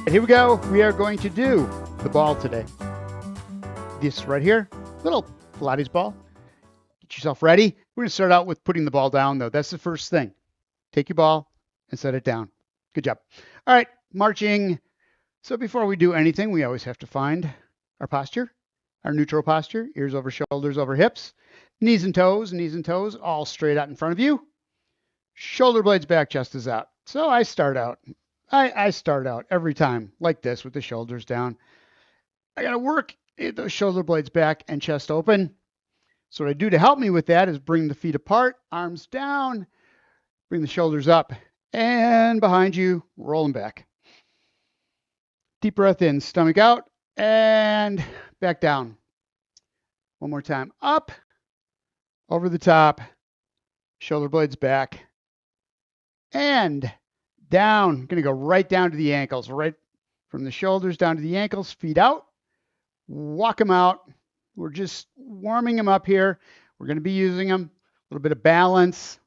And here we go. We are going to do the ball today. This right here, little Pilates ball. Get yourself ready. We're going to start out with putting the ball down, though. That's the first thing. Take your ball and set it down. Good job. All right, marching. So before we do anything, we always have to find our posture, our neutral posture, ears over shoulders over hips, knees and toes, all straight out in front of you. Shoulder blades back, chest is out. So I start out. I start out every time like this with the shoulders down. I got to work those shoulder blades back and chest open. So what I do to help me with that is bring the feet apart, arms down, bring the shoulders up and behind you, roll them back. Deep breath in, stomach out and back down. One more time. Up, over the top, shoulder blades back and down. Going to go right down to the ankles, right from the shoulders down to the ankles, feet out. Walk them out. We're just warming them up here. We're going to be using them. A little bit of balance,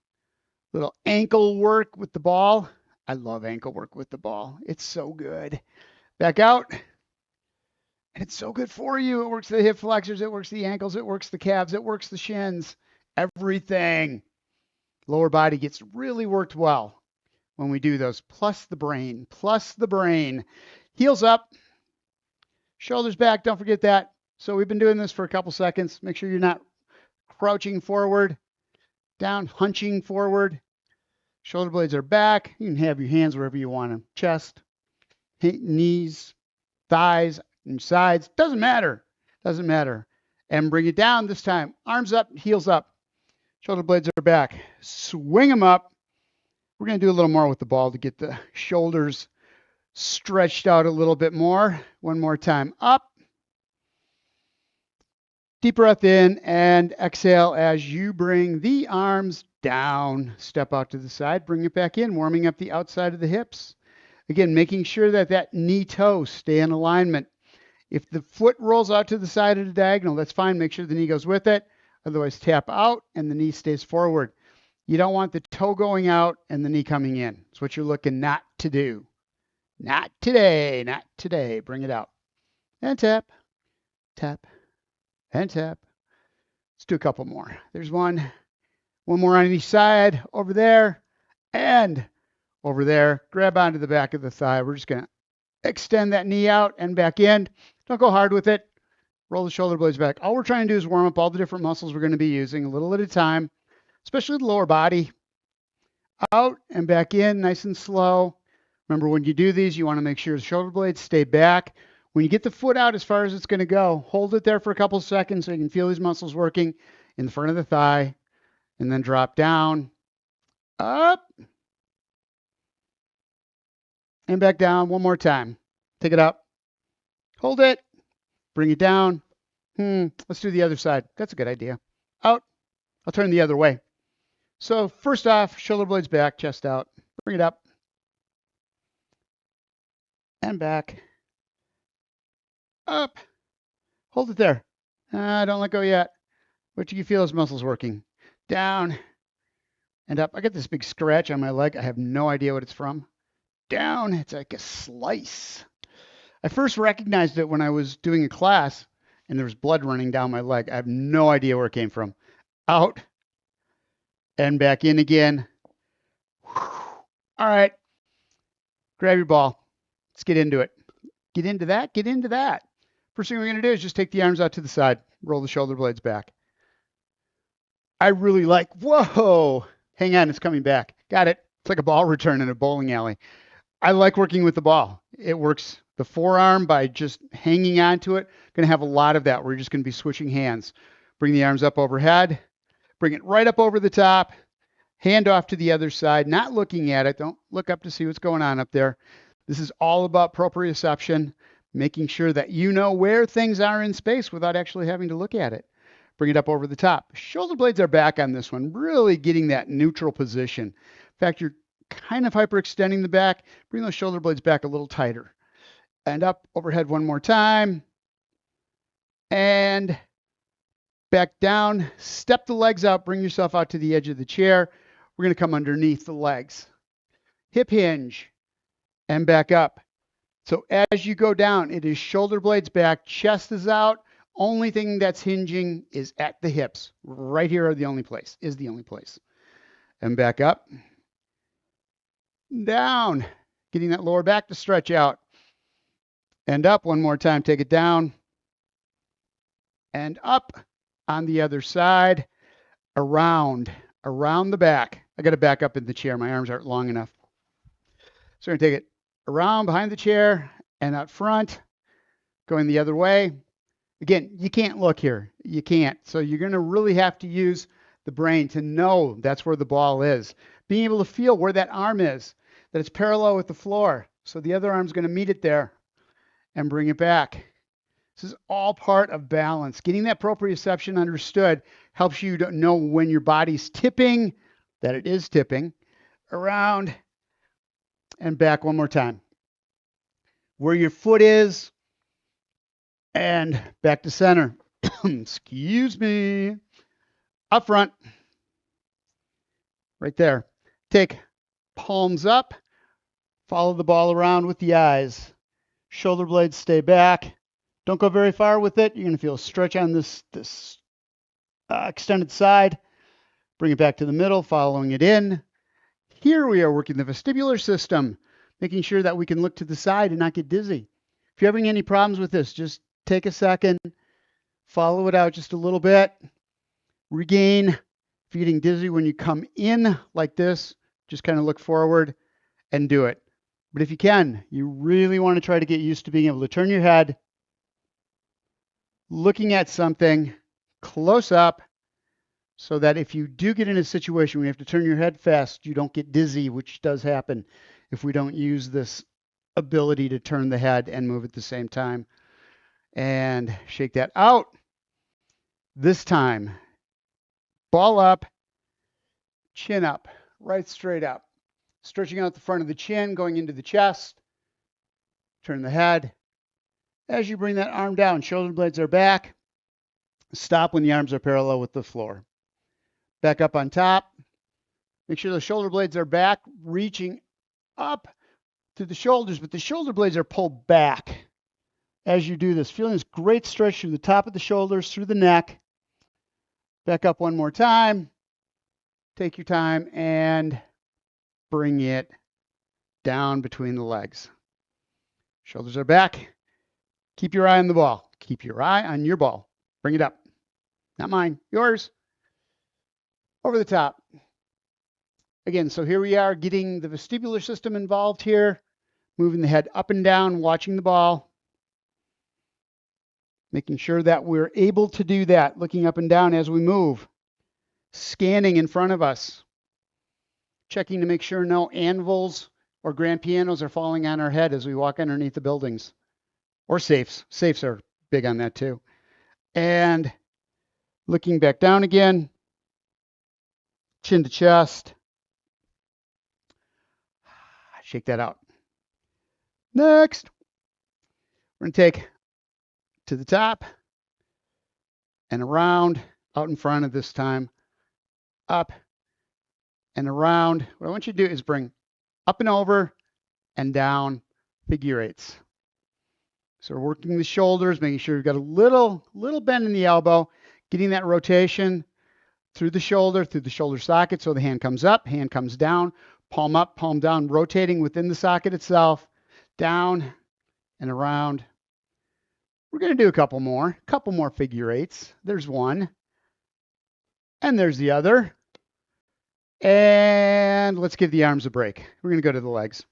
a little ankle work with the ball. I love ankle work with the ball. It's so good. Back out. And it's so good for you. It works the hip flexors. It works the ankles. It works the calves. It works the shins. Everything. Lower body gets really worked well when we do those. Plus the brain. Heels up. Shoulders back. Don't forget that. So we've been doing this for a couple seconds. Make sure you're not crouching forward, down, hunching forward. Shoulder blades are back. You can have your hands wherever you want them. Chest, knees, thighs, and sides. Doesn't matter. And bring it down this time. Arms up, heels up. Shoulder blades are back. Swing them up. We're going to do a little more with the ball to get the shoulders stretched out a little bit more. One more time. Up. Deep breath in and exhale as you bring the arms down. Step out to the side, bring it back in, warming up the outside of the hips. Again, making sure that knee toe stay in alignment. If the foot rolls out to the side of the diagonal, that's fine. Make sure the knee goes with it. Otherwise, tap out and the knee stays forward. You don't want the toe going out and the knee coming in. It's what you're looking not to do. Not today. Bring it out. And tap, tap, and tap. Let's do a couple more. There's one more on each side, over there, and over there. Grab onto the back of the thigh. We're just going to extend that knee out and back in. Don't go hard with it. Roll the shoulder blades back. All we're trying to do is warm up all the different muscles we're going to be using a little at a time, especially the lower body. Out and back in, nice and slow. Remember, when you do these, you want to make sure the shoulder blades stay back. When you get the foot out as far as it's going to go, hold it there for a couple of seconds so you can feel these muscles working in the front of the thigh, and then drop down, up, and back down one more time. Take it up, hold it, bring it down. Let's do the other side. That's a good idea. Out. I'll turn the other way. So first off, shoulder blades back, chest out. Bring it up and back. Up. Hold it there. Don't let go yet. Wait till you feel those muscles working. Down and up. I got this big scratch on my leg. I have no idea what it's from. Down. It's like a slice. I first recognized it when I was doing a class and there was blood running down my leg. I have no idea where it came from. Out and back in again. All right. Grab your ball. Let's get into it. Get into that. First thing we're going to do is just take the arms out to the side. Roll the shoulder blades back. I really like, whoa. Hang on, it's coming back. Got it. It's like a ball return in a bowling alley. I like working with the ball. It works the forearm by just hanging on to it. Going to have a lot of that where you're just going to be switching hands. Bring the arms up overhead. Bring it right up over the top. Hand off to the other side, not looking at it. Don't look up to see what's going on up there. This is all about proprioception, making sure that you know where things are in space without actually having to look at it. Bring it up over the top. Shoulder blades are back on this one, really getting that neutral position. In fact, you're kind of hyperextending the back. Bring those shoulder blades back a little tighter. And up overhead one more time. And back down. Step the legs out. Bring yourself out to the edge of the chair. We're going to come underneath the legs. Hip hinge. And back up. So as you go down, it is shoulder blades back, chest is out. Only thing that's hinging is at the hips. Right here is the only place. And back up, down, getting that lower back to stretch out. And up one more time, take it down. And up on the other side, around the back. I got to back up in the chair. My arms aren't long enough. So we're going to take it around behind the chair and out front, going the other way. Again, you can't look here. You can't. So you're going to really have to use the brain to know that's where the ball is. Being able to feel where that arm is, that it's parallel with the floor. So the other arm's going to meet it there and bring it back. This is all part of balance. Getting that proprioception understood helps you to know when your body's tipping, that it is tipping, around and back one more time. Where your foot is, and back to center. Excuse me. Up front. Right there. Take palms up. Follow the ball around with the eyes. Shoulder blades stay back. Don't go very far with it. You're going to feel a stretch on this extended side. Bring it back to the middle, following it in. Here we are working the vestibular system, making sure that we can look to the side and not get dizzy. If you're having any problems with this, just take a second, follow it out just a little bit, regain. If you're getting dizzy when you come in like this, just kind of look forward and do it. But if you can, you really want to try to get used to being able to turn your head, looking at something close up, so that if you do get in a situation where you have to turn your head fast, you don't get dizzy, which does happen if we don't use this ability to turn the head and move at the same time. And shake that out. This time, ball up, chin up, right straight up. Stretching out the front of the chin, going into the chest. Turn the head. As you bring that arm down, shoulder blades are back. Stop when the arms are parallel with the floor. Back up on top. Make sure the shoulder blades are back, reaching up to the shoulders, but the shoulder blades are pulled back as you do this. Feeling this great stretch through the top of the shoulders, through the neck. Back up one more time. Take your time and bring it down between the legs. Shoulders are back. Keep your eye on the ball. Keep your eye on your ball. Bring it up. Not mine, yours. Over the top. Again, so here we are getting the vestibular system involved here, moving the head up and down, watching the ball, making sure that we're able to do that, looking up and down as we move, scanning in front of us, checking to make sure no anvils or grand pianos are falling on our head as we walk underneath the buildings, or safes. Safes are big on that too. And looking back down again, chin to chest. Shake that out. Next, we're going to take to the top and around, out in front of this time, up and around. What I want you to do is bring up and over and down figure eights. So we're working the shoulders, making sure you've got a little bend in the elbow, getting that rotation through the shoulder socket. So the hand comes up, hand comes down, palm up, palm down, rotating within the socket itself, down and around. We're going to do a couple more figure eights. There's one, and there's the other. And let's give the arms a break. We're going to go to the legs.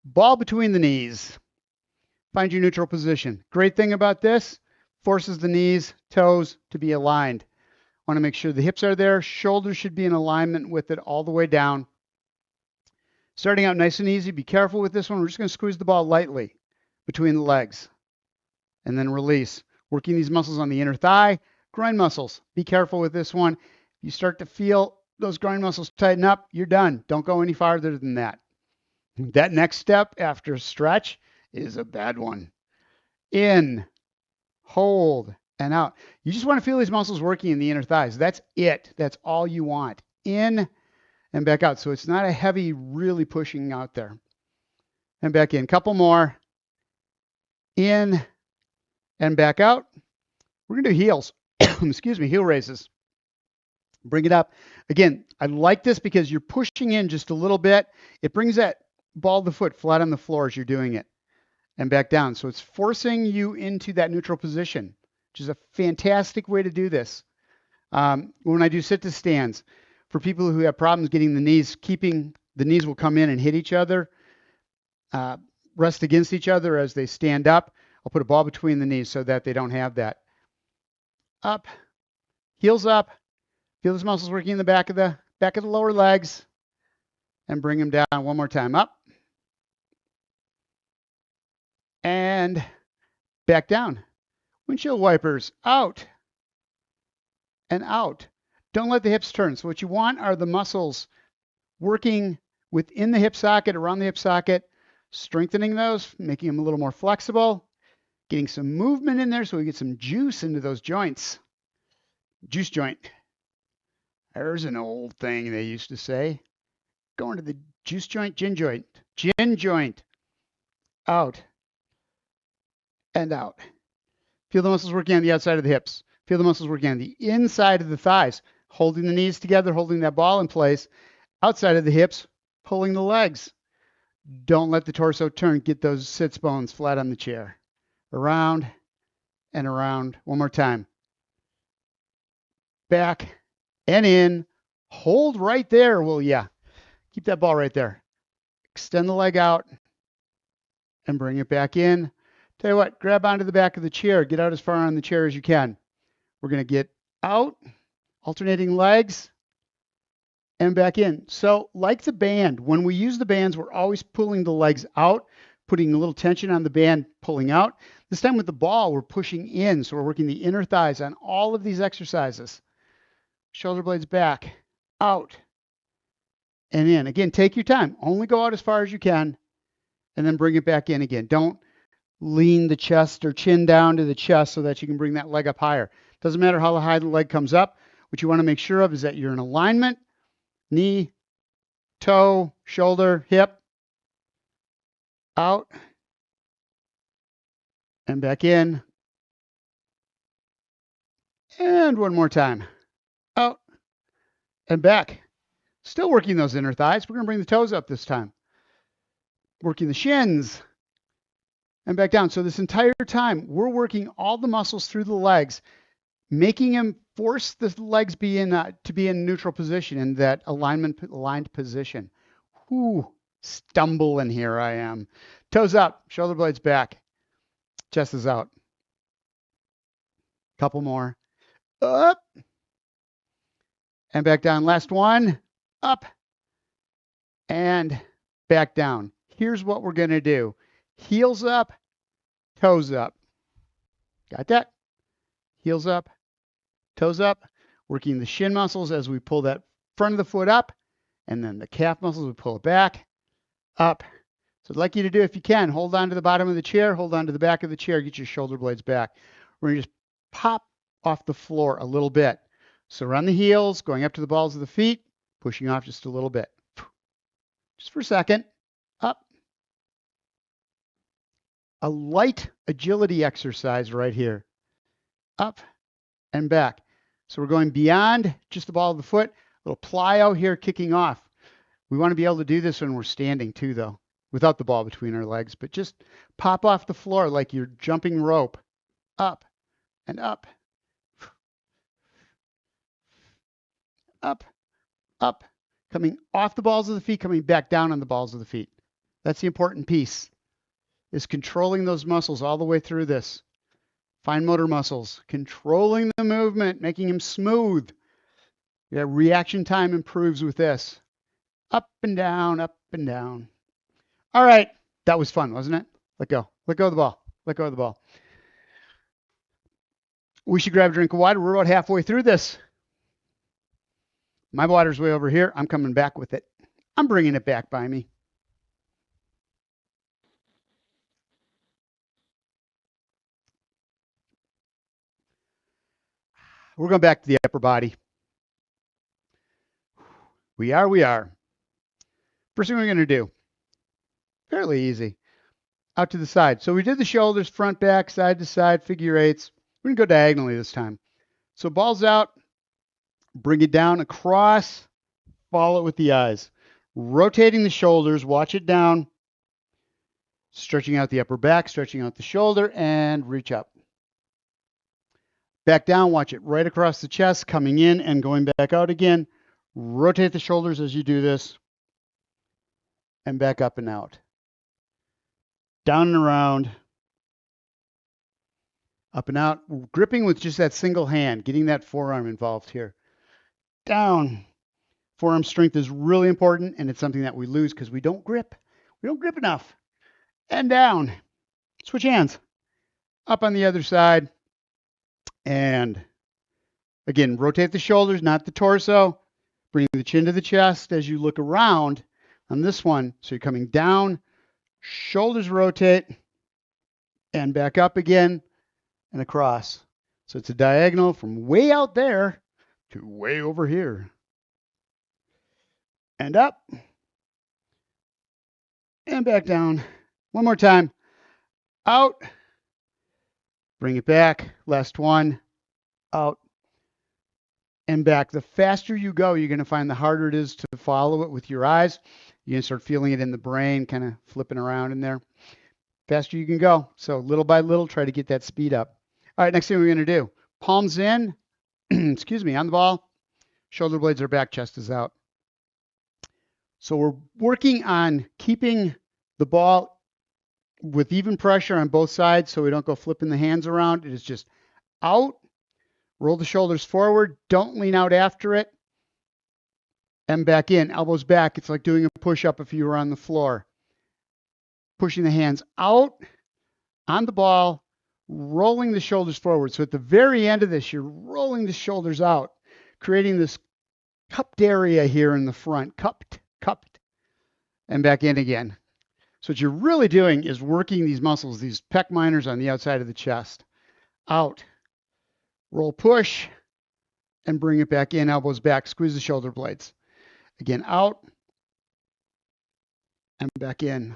Ball between the knees. Find your neutral position. Great thing about this, forces the knees, toes to be aligned. Want to make sure the hips are there. Shoulders should be in alignment with it all the way down. Starting out nice and easy. Be careful with this one. We're just going to squeeze the ball lightly between the legs and then release. Working these muscles on the inner thigh, groin muscles. Be careful with this one. If you start to feel those groin muscles tighten up, you're done. Don't go any farther than that. That next step after stretch is a bad one. In, hold, and out. You just want to feel these muscles working in the inner thighs. That's it. That's all you want. In and back out. So it's not a heavy, really pushing out there. And back in. Couple more. in and back out. We're going to do heels. Excuse me, heel raises. Bring it up. Again, I like this because you're pushing in just a little bit. It brings that ball of the foot flat on the floor as you're doing it and back down. So it's forcing you into that neutral position, which is a fantastic way to do this. When I do sit to stands, for people who have problems getting the knees, keeping the knees will come in and hit each other, rest against each other as they stand up. I'll put a ball between the knees so that they don't have that. Up, heels up. Feel those muscles working in the back of the lower legs, and bring them down one more time. Up and back down. Windshield wipers out and out. Don't let the hips turn. So what you want are the muscles working within the hip socket, around the hip socket, strengthening those, making them a little more flexible, getting some movement in there so we get some juice into those joints. Juice joint. There's an old thing they used to say. Going to the juice joint, gin joint. Gin joint. Out and out. Feel the muscles working on the outside of the hips. Feel the muscles working on the inside of the thighs. Holding the knees together, holding that ball in place. Outside of the hips, pulling the legs. Don't let the torso turn. Get those sits bones flat on the chair. Around and around. One more time. Back and in. Hold right there, will ya? Keep that ball right there. Extend the leg out and bring it back in. Tell you what, grab onto the back of the chair. Get out as far on the chair as you can. We're going to get out, alternating legs, and back in. So like the band, when we use the bands, we're always pulling the legs out, putting a little tension on the band, pulling out. This time with the ball, we're pushing in. So we're working the inner thighs on all of these exercises. Shoulder blades back, out, and in. Again, take your time. Only go out as far as you can, and then bring it back in again. Don't lean the chest or chin down to the chest so that you can bring that leg up higher. Doesn't matter how high the leg comes up. What you want to make sure of is that you're in alignment. Knee, toe, shoulder, hip, out, and back in. And one more time. Out and back. Still working those inner thighs. We're going to bring the toes up this time. Working the shins and back down. So this entire time, we're working all the muscles through the legs, making them force the legs to be in neutral position, in that aligned position. Whoo, stumbling here I am. Toes up, shoulder blades back, chest is out. Couple more. Up and back down. Last one. Up and back down. Here's what we're going to do. Heels up, toes up. Got that? Heels up, toes up. Working the shin muscles as we pull that front of the foot up, and then the calf muscles, we pull it back, up. So I'd like you to do, if you can, hold on to the bottom of the chair, hold on to the back of the chair, get your shoulder blades back. We're going to just pop off the floor a little bit. So run the heels, going up to the balls of the feet, pushing off just a little bit. Just for a second. Up. A light agility exercise right here. Up and back. So we're going beyond just the ball of the foot. A little plyo here kicking off. We want to be able to do this when we're standing too, though, without the ball between our legs. But just pop off the floor like you're jumping rope. Up and up. Up, up. Coming off the balls of the feet, coming back down on the balls of the feet. That's the important piece, is controlling those muscles all the way through this. Fine motor muscles, controlling the movement, making them smooth. Yeah, reaction time improves with this. Up and down, up and down. All right, that was fun, wasn't it? Let go. Let go of the ball. Let go of the ball. We should grab a drink of water. We're about halfway through this. My water's way over here. I'm coming back with it. I'm bringing it back by me. We're going back to the upper body. We are. First thing we're going to do, fairly easy. out to the side. So we did the shoulders, front, back, side to side, figure eights. We're going to go diagonally this time. So ball's out, bring it down across, follow it with the eyes. Rotating the shoulders, watch it down, stretching out the upper back, stretching out the shoulder, and reach up. Back down, watch it right across the chest, coming in and going back out again. Rotate the shoulders as you do this, and back up and out. Down and around, up and out, gripping with just that single hand, getting that forearm involved here. Down. Forearm strength is really important, and it's something that we lose because we don't grip. We don't grip enough. And down. Switch hands. Up on the other side. And again, rotate the shoulders, not the torso. Bring the chin to the chest as you look around on this one. So you're coming down, shoulders rotate, and back up again and across. So it's a diagonal from way out there to way over here. And up and back down. One more time. Out. Bring it back. Last one. Out and back. The faster you go, you're going to find the harder it is to follow it with your eyes. You're going to start feeling it in the brain, kind of flipping around in there. Faster you can go. So little by little, try to get that speed up. All right, next thing we're going to do. Palms in, excuse me, on the ball. Shoulder blades are back, chest is out. So we're working on keeping the ball with even pressure on both sides so we don't go flipping the hands around. It is just out, roll the shoulders forward, don't lean out after it, and back in, elbows back. It's like doing a push-up if you were on the floor. Pushing the hands out on the ball, rolling the shoulders forward. So at the very end of this, you're rolling the shoulders out, creating this cupped area here in the front, cupped, and back in again. So what you're really doing is working these muscles, these pec minors on the outside of the chest. Out, roll, push, and bring it back in, elbows back, squeeze the shoulder blades. Again, out, and back in.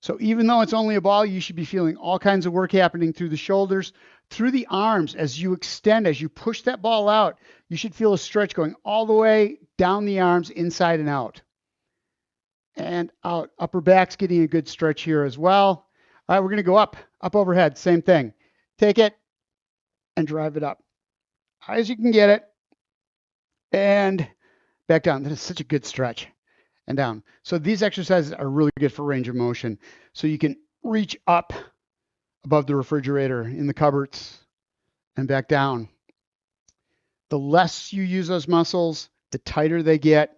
So even though it's only a ball, you should be feeling all kinds of work happening through the shoulders, through the arms. As you extend, as you push that ball out, you should feel a stretch going all the way down the arms, inside and out. And out. Upper back's getting a good stretch here as well. All right, we're going to go up overhead. Same thing. Take it and drive it up. High as you can get it. And back down. That is such a good stretch. And down. So these exercises are really good for range of motion. So you can reach up above the refrigerator, in the cupboards, and back down. The less you use those muscles, the tighter they get.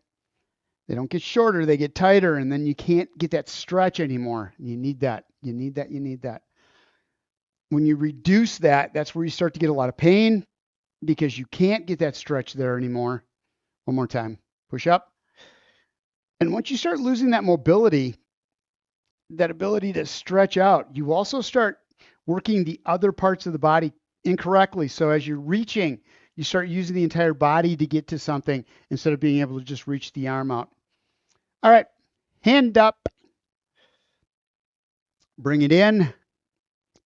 They don't get shorter, they get tighter, and then you can't get that stretch anymore. You need that. You need that. You need that. When you reduce that, that's where you start to get a lot of pain because you can't get that stretch there anymore. One more time. Push up. And once you start losing that mobility, that ability to stretch out, you also start working the other parts of the body incorrectly. So as you're reaching, you start using the entire body to get to something instead of being able to just reach the arm out. All right, hand up. Bring it in,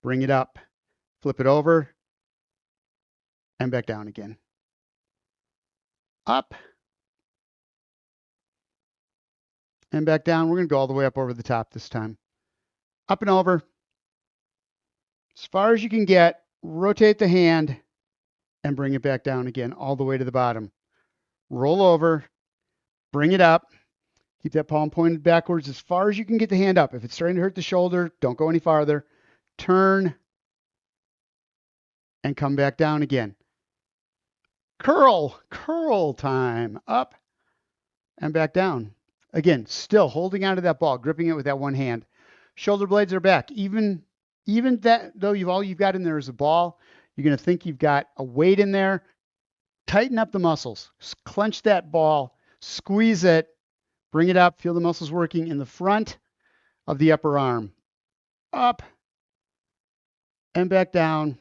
bring it up, flip it over, and back down again. Up, and back down. We're going to go all the way up over the top this time. Up and over. As far as you can get, rotate the hand, and bring it back down again, all the way to the bottom. Roll over, bring it up. Keep that palm pointed backwards as far as you can get the hand up. If it's starting to hurt the shoulder, don't go any farther. Turn and come back down again. Curl time. Up and back down. Again, still holding onto that ball, gripping it with that one hand. Shoulder blades are back. Even that, though all you've got in there is a ball, you're going to think you've got a weight in there. Tighten up the muscles. Clench that ball. Squeeze it. Bring it up. Feel the muscles working in the front of the upper arm. Up and back down.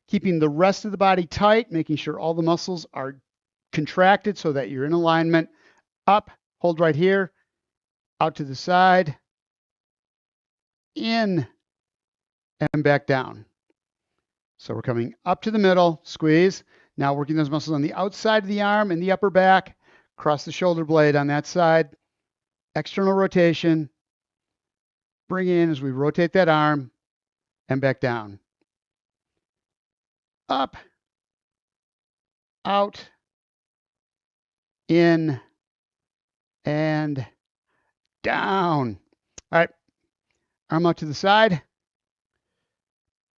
Keeping the rest of the body tight, making sure all the muscles are contracted so that you're in alignment. Up, hold right here. Out to the side. in, and back down. So we're coming up to the middle, squeeze. Now working those muscles on the outside of the arm and the upper back, across the shoulder blade on that side. External rotation. Bring in as we rotate that arm and back down. Up, out, in, and down. All right, arm out to the side.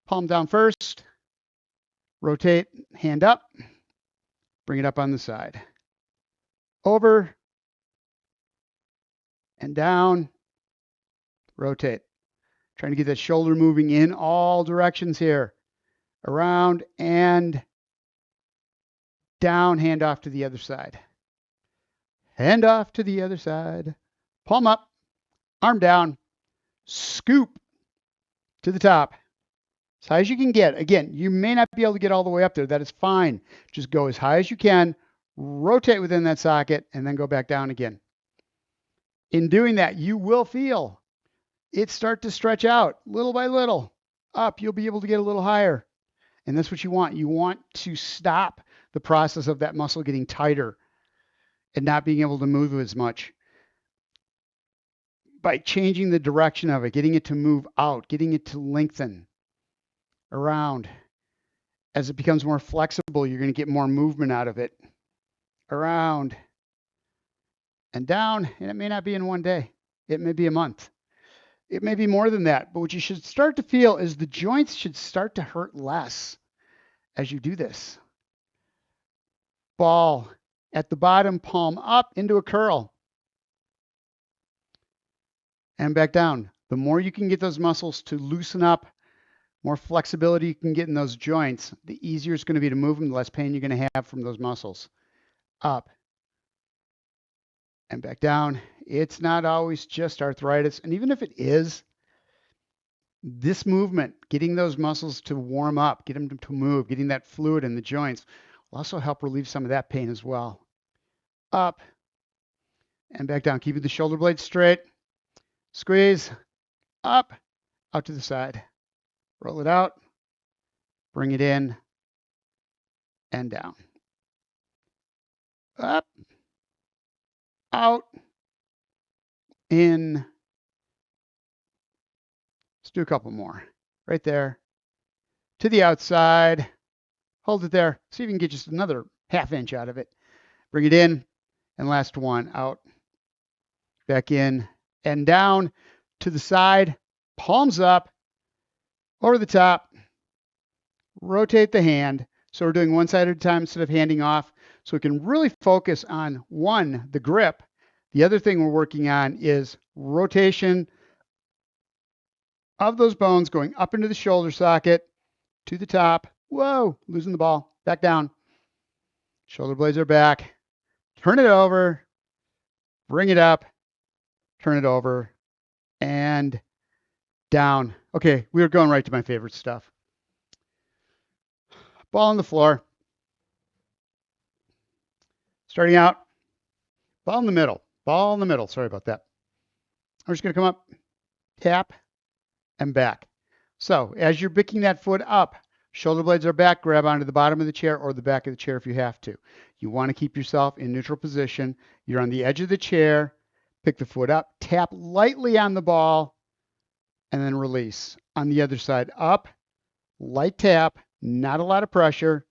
Palm down first. Rotate, hand up. Bring it up on the side. Over and down. Rotate. Trying to get that shoulder moving in all directions here. Around and down. Hand off to the other side. Hand off to the other side. Palm up. Arm down. Scoop to the top. As high as you can get. Again, you may not be able to get all the way up there. That is fine. Just go as high as you can. Rotate within that socket and then go back down again. In doing that, you will feel it start to stretch out little by little. Up, you'll be able to get a little higher. And that's what you want. You want to stop the process of that muscle getting tighter and not being able to move as much. By changing the direction of it, getting it to move out, getting it to lengthen around. As it becomes more flexible, you're going to get more movement out of it. Around and down. And it may not be in one day. It may be a month. It may be more than that. But what you should start to feel is the joints should start to hurt less as you do this. Ball at the bottom, palm up into a curl. And back down. The more you can get those muscles to loosen up, more flexibility you can get in those joints, the easier it's going to be to move them, the less pain you're going to have from those muscles. Up and back down. It's not always just arthritis. And even if it is, this movement, getting those muscles to warm up, get them to move, getting that fluid in the joints will also help relieve some of that pain as well. Up and back down. Keeping the shoulder blades straight. Squeeze. Up. Out to the side. Roll it out. Bring it in. And down. Up. Out. In. Let's do a couple more. Right there. To the outside. Hold it there. See if you can get just another half inch out of it. Bring it in. And last one. Out. Back in. And down. To the side. Palms up. Over the top. Rotate the hand. So we're doing one side at a time instead of handing off. So we can really focus on, one, the grip. The other thing we're working on is rotation of those bones going up into the shoulder socket, to the top. Whoa, losing the ball. Back down. Shoulder blades are back. Turn it over. Bring it up. Turn it over. And down. Okay, we were going right to my favorite stuff. Ball on the floor. Starting out. Ball in the middle. Ball in the middle. Sorry about that. I'm just going to come up, tap, and back. So as you're picking that foot up, shoulder blades are back, grab onto the bottom of the chair or the back of the chair if you have to. You want to keep yourself in neutral position. You're on the edge of the chair. Pick the foot up, tap lightly on the ball, and then release. On the other side, up, light tap, not a lot of pressure,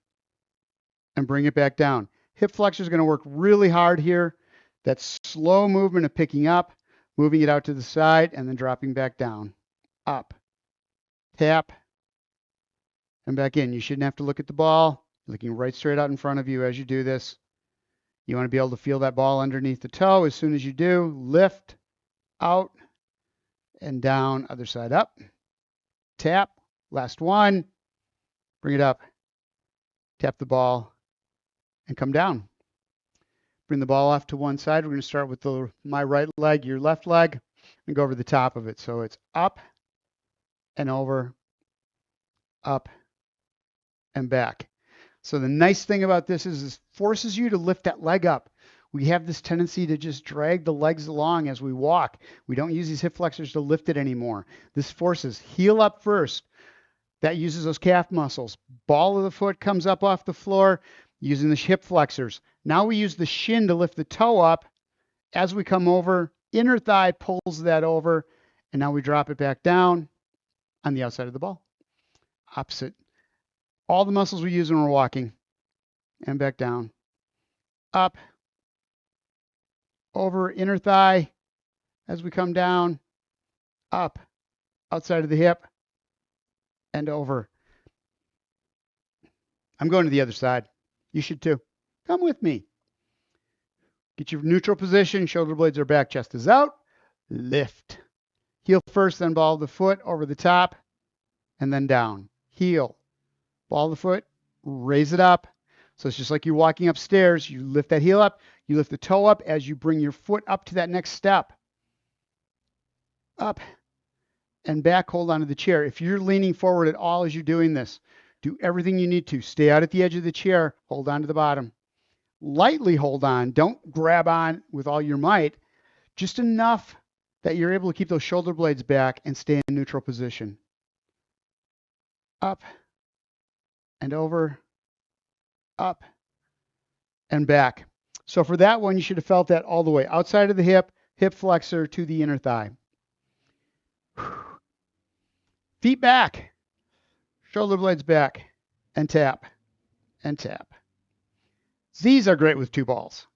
and bring it back down. Hip flexor is going to work really hard here. That slow movement of picking up, moving it out to the side, and then dropping back down. Up, tap, and back in. You shouldn't have to look at the ball. You're looking right straight out in front of you as you do this. You want to be able to feel that ball underneath the toe. As soon as you do, lift, out, and down. Other side up, tap, last one, bring it up, tap the ball, and come down. Bring the ball off to one side. We're going to start with my right leg, your left leg, and go over the top of it. So it's up and over, up and back. So the nice thing about this is it forces you to lift that leg up We have this tendency to just drag the legs along as we walk. We don't use these hip flexors to lift it anymore. This forces heel up first. That uses those calf muscles. Ball of the foot comes up off the floor using the hip flexors. Now we use the shin to lift the toe up. As we come over, inner thigh pulls that over, and now we drop it back down on the outside of the ball. Opposite. All the muscles we use when we're walking. And back down. Up. Over, inner thigh. As we come down. Up. Outside of the hip. And over. I'm going to the other side. You should too. Come with me. Get your neutral position. Shoulder blades are back. Chest is out. Lift. Heel first, then ball of the foot over the top. And then down. Heel. Ball of the foot. Raise it up. So it's just like you're walking upstairs. You lift that heel up. You lift the toe up as you bring your foot up to that next step. Up. And back, hold onto the chair. If you're leaning forward at all as you're doing this, do everything you need to. Stay out at the edge of the chair. Hold on to the bottom. Lightly hold on. Don't grab on with all your might. Just enough that you're able to keep those shoulder blades back and stay in neutral position. Up and over. Up and back. So for that one, you should have felt that all the way. Outside of the hip, hip flexor to the inner thigh. Feet back, shoulder blades back, and tap, and tap. These are great with two balls.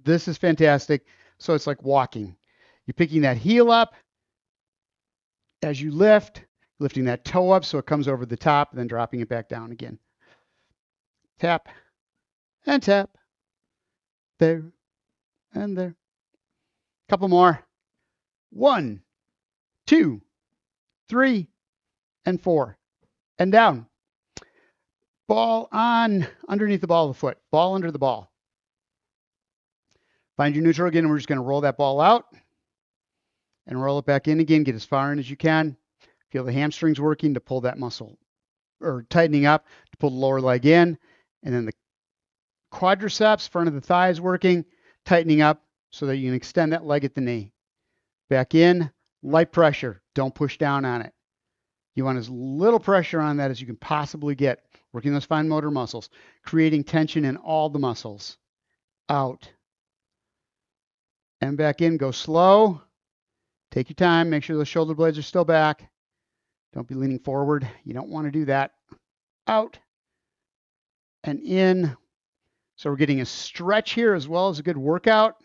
This is fantastic. So it's like walking. You're picking that heel up as you lift, lifting that toe up so it comes over the top, and then dropping it back down again. Tap, and tap. There, and there. Couple more. 1, 2, 3, and 4, and down. Ball on underneath the ball of the foot. Ball under the ball. Find your neutral again, and we're just going to roll that ball out and roll it back in again. Get as far in as you can. Feel the hamstrings working to pull that muscle, or tightening up to pull the lower leg in, and then the quadriceps, front of the thighs working, tightening up so that you can extend that leg at the knee. Back in, light pressure. Don't push down on it. You want as little pressure on that as you can possibly get, working those fine motor muscles, creating tension in all the muscles. Out. And back in, go slow. Take your time, make sure those shoulder blades are still back. Don't be leaning forward. You don't want to do that. Out. And in. So we're getting a stretch here as well as a good workout.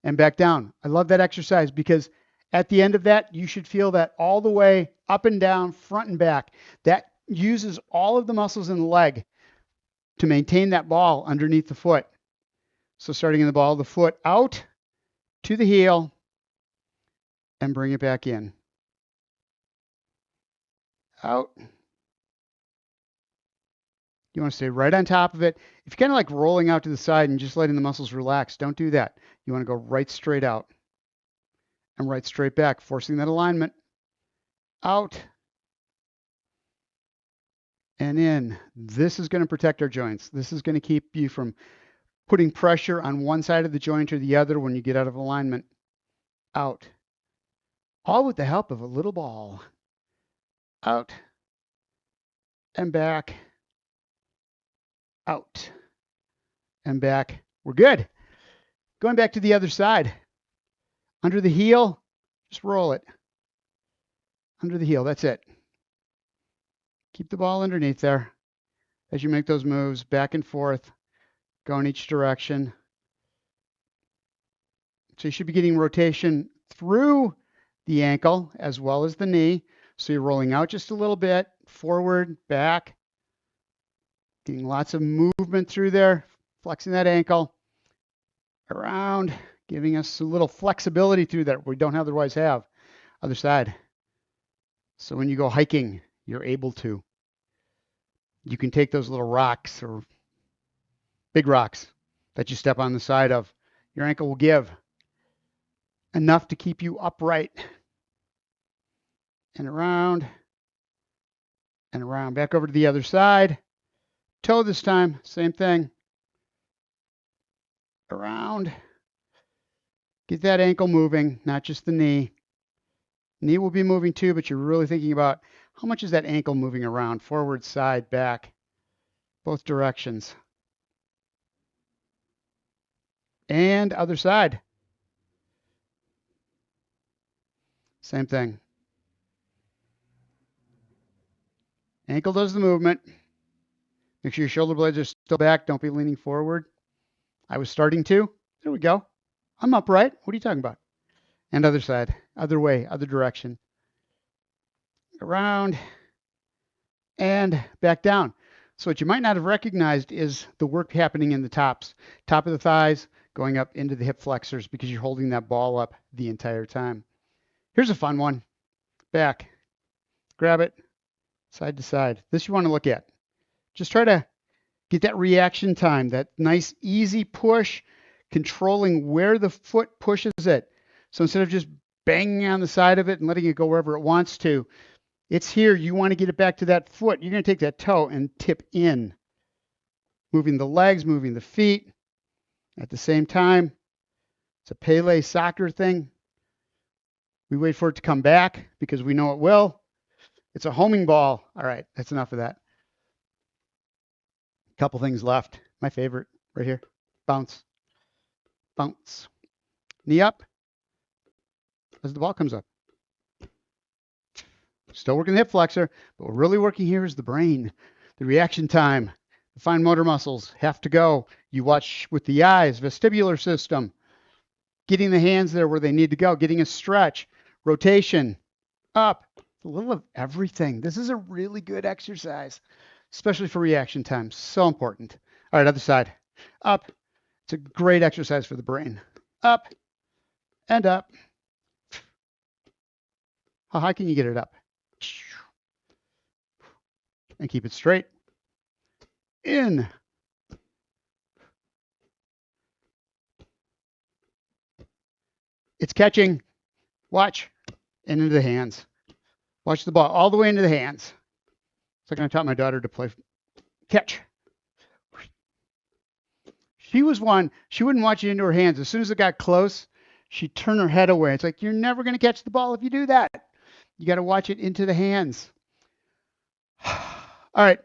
And back down. I love that exercise because at the end of that, you should feel that all the way up and down, front and back. That uses all of the muscles in the leg to maintain that ball underneath the foot. So starting in the ball of the foot out to the heel and bring it back in. Out. You want to stay right on top of it. If you're kind of like rolling out to the side and just letting the muscles relax, don't do that. You want to go right straight out and right straight back, forcing that alignment. Out and in. This is going to protect our joints. This is going to keep you from putting pressure on one side of the joint or the other when you get out of alignment. Out. All with the help of a little ball. Out and back. Out and back. We're good. Going back to the other side. Under the heel, just roll it. Under the heel, that's it. Keep the ball underneath there as you make those moves back and forth. Go in each direction. So you should be getting rotation through the ankle as well as the knee. So you're rolling out just a little bit, forward, back. Getting lots of movement through there, flexing that ankle, around, giving us a little flexibility through that we don't otherwise have. Other side. So when you go hiking, you're able to. You can take those little rocks or big rocks that you step on the side of. Your ankle will give enough to keep you upright. And around. And around. Back over to the other side. Toe this time, same thing. around. Get that ankle moving, not just the knee. Knee will be moving too, but you're really thinking about how much is that ankle moving around, forward, side, back, both directions. And other side. Same thing. Ankle does the movement. Make sure your shoulder blades are still back. Don't be leaning forward. I was starting to. There we go. I'm upright. What are you talking about? And other side, other way, other direction. Around and back down. So what you might not have recognized is the work happening in the tops, top of the thighs, going up into the hip flexors because you're holding that ball up the entire time. Here's a fun one. Back. Grab it. Side to side. This you want to look at. Just try to get that reaction time, that nice easy push, controlling where the foot pushes it. So instead of just banging on the side of it and letting it go wherever it wants to, it's here. You want to get it back to that foot. You're going to take that toe and tip in, moving the legs, moving the feet at the same time. It's a Pele soccer thing. We wait for it to come back because we know it will. It's a homing ball. All right, that's enough of that. Couple things left. My favorite right here. Bounce. Bounce. Knee up as the ball comes up. Still working the hip flexor, but we're really working here is the brain, the reaction time. The fine motor muscles have to go. You watch with the eyes, vestibular system, getting the hands there where they need to go, getting a stretch, rotation, up, a little of everything. This is a really good exercise, especially for reaction time. So important. All right, other side. Up. It's a great exercise for the brain. Up and up. How high can you get it up? And keep it straight. In. It's catching. Watch. And into the hands. Watch the ball all the way into the hands. It's like I taught my daughter to play catch. She was one, she wouldn't watch it into her hands. As soon as it got close, she'd turn her head away. It's like, you're never going to catch the ball if you do that. You got to watch it into the hands. All right.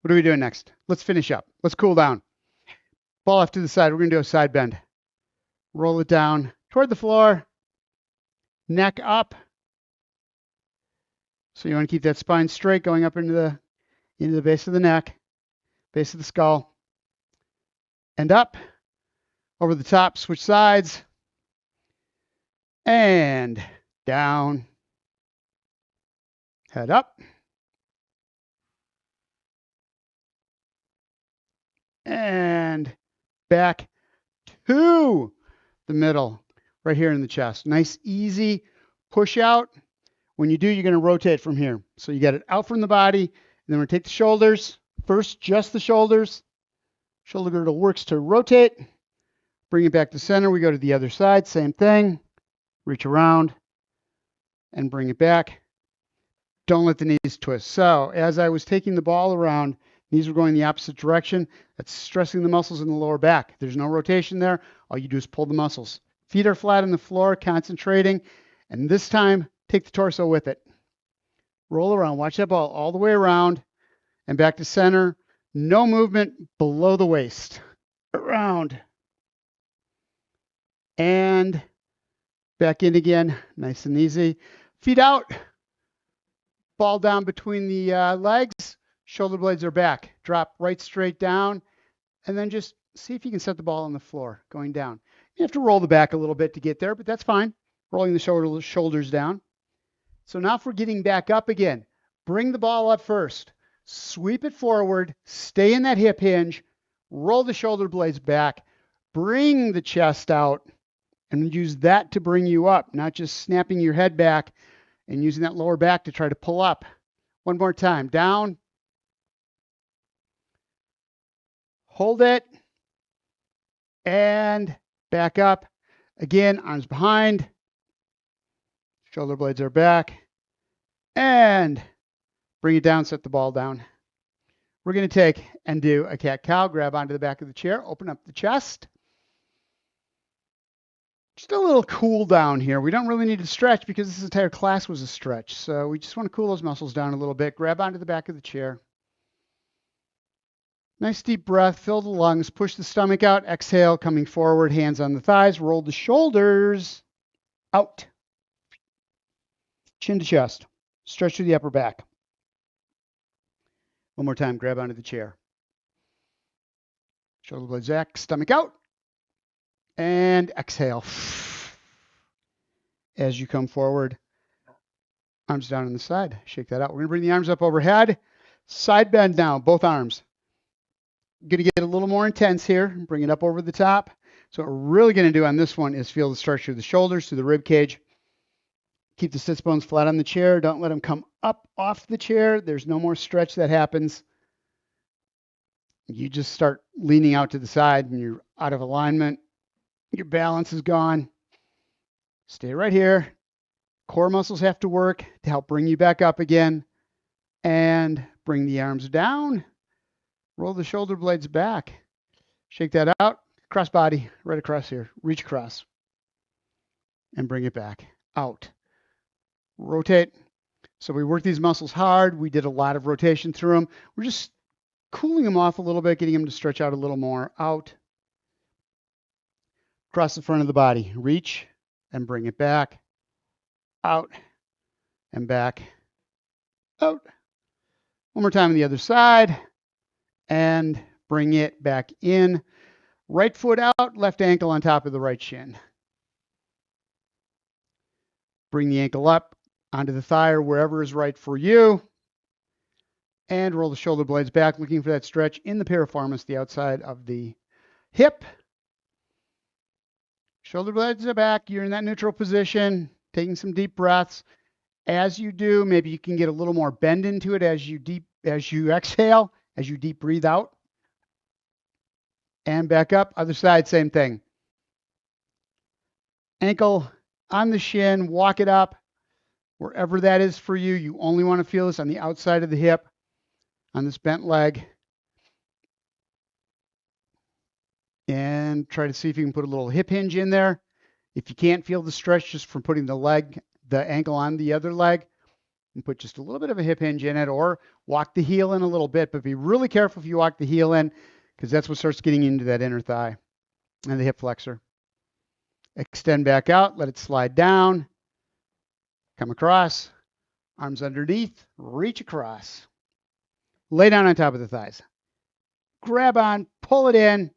What are we doing next? Let's finish up. Let's cool down. Ball off to the side. We're going to do a side bend. Roll it down toward the floor. Neck up. So you want to keep that spine straight going up into the base of the neck, base of the skull. And up. Over the top. Switch sides. And down. Head up. And back to the middle, right here in the chest. Nice, easy push out. When you do, you're going to rotate from here. So you get it out from the body, and then we're going to take the shoulders. First, just the shoulders. Shoulder girdle works to rotate. Bring it back to center. We go to the other side. Same thing. Reach around and bring it back. Don't let the knees twist. So as I was taking the ball around, knees were going the opposite direction. That's stressing the muscles in the lower back. There's no rotation there. All you do is pull the muscles. Feet are flat on the floor, concentrating. And this time, take the torso with it. Roll around. Watch that ball all the way around and back to center. No movement below the waist. Around. And back in again. Nice and easy. Feet out. Ball down between the legs. Shoulder blades are back. Drop right straight down. And then just see if you can set the ball on the floor going down. You have to roll the back a little bit to get there, but that's fine. Rolling the shoulders down. So now if we're getting back up again, bring the ball up first. Sweep it forward. Stay in that hip hinge. Roll the shoulder blades back. Bring the chest out. And use that to bring you up, not just snapping your head back and using that lower back to try to pull up. One more time. Down. Hold it. And back up. Again, arms behind. Shoulder blades are back. And bring it down, set the ball down. We're going to take and do a cat-cow. Grab onto the back of the chair. Open up the chest. Just a little cool down here. We don't really need to stretch because this entire class was a stretch. So we just want to cool those muscles down a little bit. Grab onto the back of the chair. Nice deep breath. Fill the lungs. Push the stomach out. Exhale, coming forward. Hands on the thighs. Roll the shoulders out. Chin to chest. Stretch through the upper back. One more time. Grab onto the chair. Shoulder blades back. Stomach out. And exhale. As you come forward, arms down on the side. Shake that out. We're going to bring the arms up overhead. Side bend now, both arms. Going to get a little more intense here. Bring it up over the top. So what we're really going to do on this one is feel the stretch through the shoulders, through the rib cage. Keep the sits bones flat on the chair. Don't let them come up off the chair. There's no more stretch that happens. You just start leaning out to the side and you're out of alignment. Your balance is gone. Stay right here. Core muscles have to work to help bring you back up again. And bring the arms down. Roll the shoulder blades back. Shake that out. Cross body, right across here. Reach across. And bring it back. Out. Rotate. So we work these muscles hard. We did a lot of rotation through them. We're just cooling them off a little bit, getting them to stretch out a little more. Out. Across the front of the body. Reach and bring it back. Out and back. Out. One more time on the other side. And bring it back in. Right foot out, left ankle on top of the right shin. Bring the ankle up onto the thigh or wherever is right for you. And roll the shoulder blades back, looking for that stretch in the piriformis, the outside of the hip. Shoulder blades are back. You're in that neutral position, taking some deep breaths. As you do, maybe you can get a little more bend into it as you exhale, as you deep breathe out. And back up. Other side, same thing. Ankle on the shin, walk it up. Wherever that is for you, you only want to feel this on the outside of the hip, on this bent leg. And try to see if you can put a little hip hinge in there. If you can't feel the stretch just from putting the ankle on the other leg, and put just a little bit of a hip hinge in it, or walk the heel in a little bit, but be really careful if you walk the heel in, because that's what starts getting into that inner thigh and the hip flexor. Extend back out, let it slide down, come across, arms underneath, reach across. Lay down on top of the thighs. Grab on, pull it in,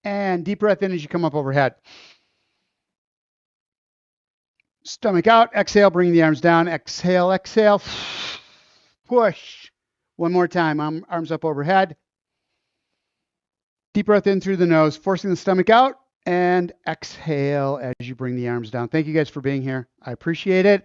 and deep breath in as you come up overhead. Stomach out, exhale, bring the arms down, exhale, exhale, push. One more time, arms up overhead. Deep breath in through the nose, forcing the stomach out, and exhale as you bring the arms down. Thank you guys for being here. I appreciate it.